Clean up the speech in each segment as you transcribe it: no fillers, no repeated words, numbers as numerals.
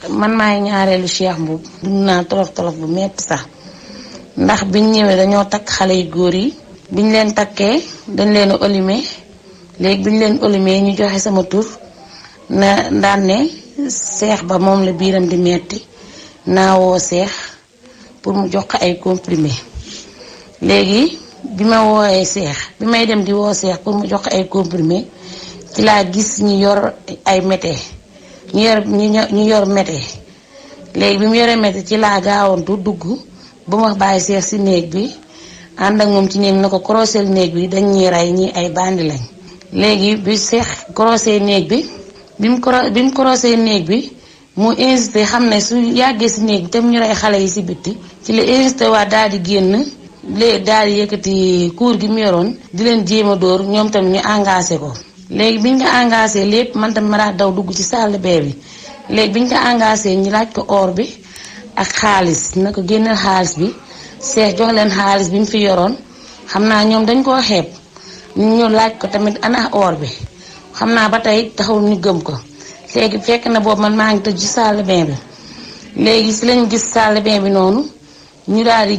man maay ñaareelu Cheikh Mboup dund naa tolof bu metti sax ndax biñ ñëwee dañoo takk xale yu góor yi biñ leen takkee dañ leen a olimé léegi biñ leen olimé ñu joxe sama tur na daan ne Cheikh ba moom la biiram di metti naa woo Cheikh pour mu jox ko ay comprimé léegi bi ma wooyee Cheikh bi may dem di woo Cheikh pour mu jox ko ay comprimé ci laa gis ñu yor ay mété ñu yor mété léegi bi mu yoree mété ci laa gaawantu dugg ba ma bàyyi Cheikh si néeg bi ànd ak moom ci néeg na ko koroseel néeg bi dañ ñuy rey ñi ay bandi lañ. léegi bi Cheikh korosee néeg bi bi mu korosee néeg bi mu insisté xam ne su yàggee si néeg bi tam ñu rey xale yi si bitti ci la insisté waa daal di génn léegi daal di yëkkati kuur gi mu yoroon di leen jéem a dóor ñoom tam ñu engagé ko. léegi biñ ko engagé lépp man tam ma daa daw dugg ci salle bee bi léegi biñ ko engagé ñu laaj ko or bi ak xaalis na ko génneel xaalis bi Cheikh jox leen xaalis bi mu fi yoroon xam naa ñoom dañ koo xeeb ñu laaj ko tamit ana or bi xam naa ba tey taxaw ñu gëm ko. léegi fekk na boobu man maa ngi tëj ci salle de bain bi léegi si lañ gis salle de bain bi noonu ñu daal di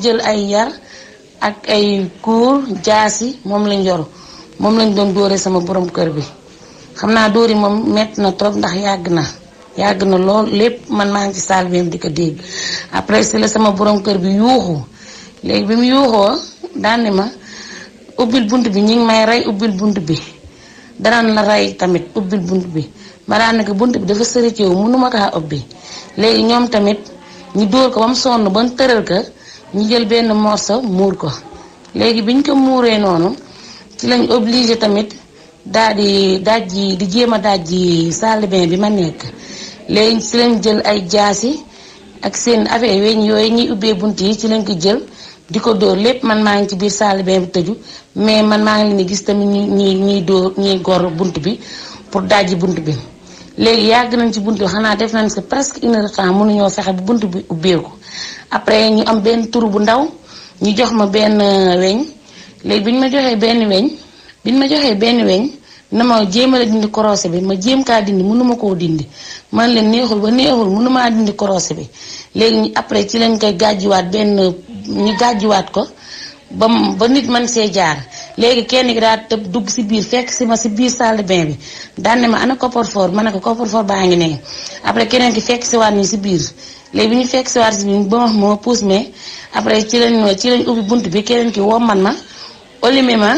jël ay yar ak ay kuur jaasi moom lañ yor moom lañ doon dóore sama borom kër bi xam naa dóori moom metti na trop ndax yàgg na lool lépp man maa ngi ci salle de bain bi di ko dégg. après si la sama borom kër bi yuuxu léegi bi mu yuuxoo daan ne ma ubbil bunt bi ñi ngi may rey ubbil bunt bi danaan la rey tamit ubbil bunt bi ma daan ne ko bunt bi dafa sëri ci yow mënuma kaa ubbi léegi ñoom tamit ñu dóor ko ba mu sonn ba mu tëral ko ñu jël benn morceau muur ko léegi biñ ko muuree noonu ci lañ obligé tamit daal di dajji di jéem a dajji salle de bain bi ma nekk léegi ci lañ jël ay jaasi ak seen affaire weñ yooyu ñuy ubbee bunt yi ci lañ ko jël di ko dóor lépp man maa ngi ci biir salle de bain bi tëju mais man maa ngi leen di gis tamit ñuy dóor ñuy gor bunt bi pour dajji bunt bi. léegi yàgg nañ ci bunt bi xanaa def nañ si presque une heure de temps mënuñoo fexe bu bunt bi ubbeeku après ñu am benn tur bu ndaw ñu jox ma benn weñ léegi bi ñu ma joxee benn weñ na ma jéem a dindi korosé bi ma jéem kaa dindi mënuma koo dindi man leen neexul ba neexul mënumaa dindi korosé bi léegi après ci lañ koy gàjjiwaat ñu gàjjiwaat ko ba nit man see jaar léegi kenn ki daa tëb dugg si biir fekk si ma si biir salle de bain bi daan ne ma ana coffre-fort ma ne ko coffre-fort baa ngi ne après keneen ki fekk si waat ni si biir léegi bi ñu fekk si waat si biir ba ma moo pousse mais après ci lañ ubbi bunt bi keneen ki woo man ma olimé ma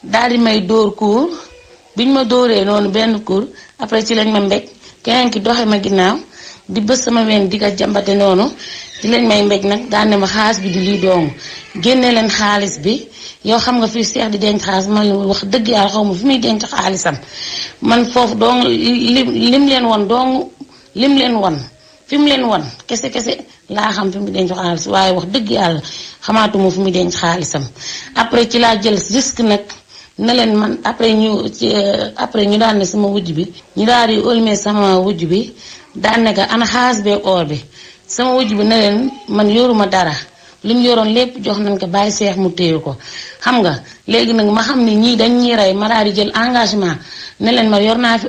daal di may dóor kuur biñ ma dóoree noonu benn kuur après ci lañ ma mbéj keneen ki doxe ma ginnaaw di bës sama ween di ko jambate noonu ci lañ may mbéj nag daan ne ma xaalis bi di lii dong génne leen xaalis bi yow xam nga fii Cheikh di denc xaalis man wax dëgg yàlla xaw ma fi muy denc xaalisam man foofu dong lim leen won fi mu leen won kese laa xam fi mu denc xaalis waaye wax dëgg yàlla xamaatuma fi muy denc xaalisam après ci laa jël risque nag ne leen man après ñu daan ne sama wujj bi ñu daal di olmee sama wujj bi daan ne ko ana xaalis bee or bi sama wujj bi ne leen man yoruma dara li mu yoroon lépp jox nañ ko bàyyi Cheikh mu téye ko xam nga léegi nag ma xam ne ñii dañ ñuy rey ma daal di jël engagement ne leen ma yor naa fi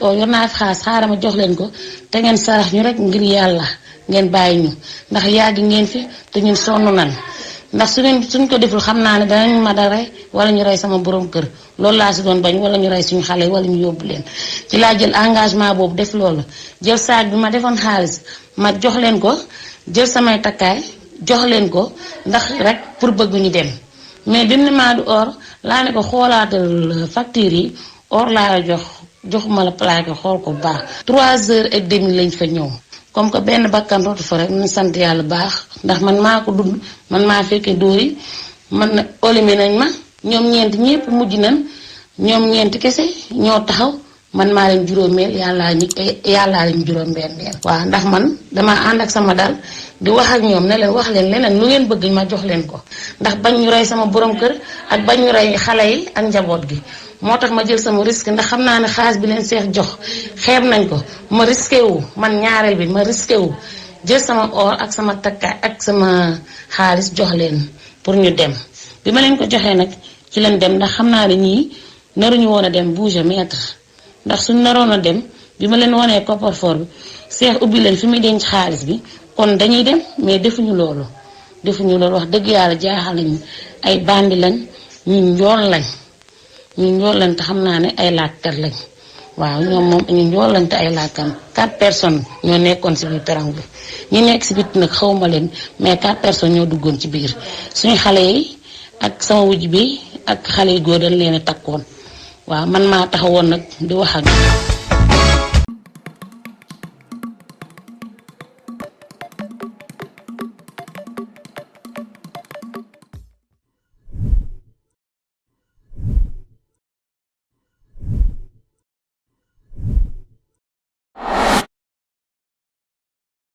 xaalis xaaral ma jox leen ko te ngeen sarax ñu rek ngir yàlla ngeen bàyyi ñu ndax yàgg ngeen fi te ñun sonn nan ndax suñ ko deful xam naa ne danañ ma da rey wala ñu rey sama borom kër loolu laa si doon bañ wala ñu rey suñu xale wala ñu yóbbu leen ci laa jël engagement boobu def loolu jël saag bi ma defoon xaalis ma jox leen ko jël samay takkaay jox leen ko ndax rek pour bëgg ñu dem mais bi mu ne maa du or laa ne ko xoolaatal facture yi or laa la joxuma la plaqué xool ko bu baax 3h30 lañ fa ñëw comme que benn bakkan rootu fa rek ñu sant yàlla baax ndax man maa ko dund man maa fekkee dóor yi man na olimé nañ ma ñoom ñeent ñëpp mujj nañ ñoom ñeent kese ñoo taxaw man maa leen juróomeel yàllaa leen juróom-benneel waaw ndax man dama ànd ak sama dal di wax ak ñoom ne leen wax leen leneen lu ngeen bëgg ma jox leen ko ndax bañ ñu rey sama borom kër ak bañ ñu rey xale yi ak njaboot gi moo tax ma jël sama risque ndax xam naa ne xaalis bi leen Cheikh jox xeeb nañ ko ma risqué wu man ñaareel bi ma risqué wu jël sama or ak sama takkaay ak sama xaalis jox leen pour ñu dem bi ma leen ko joxee nag ci leen dem ndax xam naa ne ñii naruñu woon a dem bouger mètre ndax suñ naroon a dem bi ma leen wanee coffre-fort bi Cheikh ubbi leen fi muy denc xaalis bi kon dañuy dem mais defuñu loolu wax dëgg yàlla jaaxal nañu ay bandi lañ ñu njool lañ te xam naa ne ay laajkat lañ waaw ñoom moom ñu njool lañ te ay laajkat 4 personnes ñoo nekkoon si biir perron bi ñi nekk si biir nag xawma leen mais 4 personnes ñoo duggoon ci biir suñu xale yi ak sama wujj bi ak xale yu góor dañ leen a takkoon waaw man maa taxawoon nag di wax ak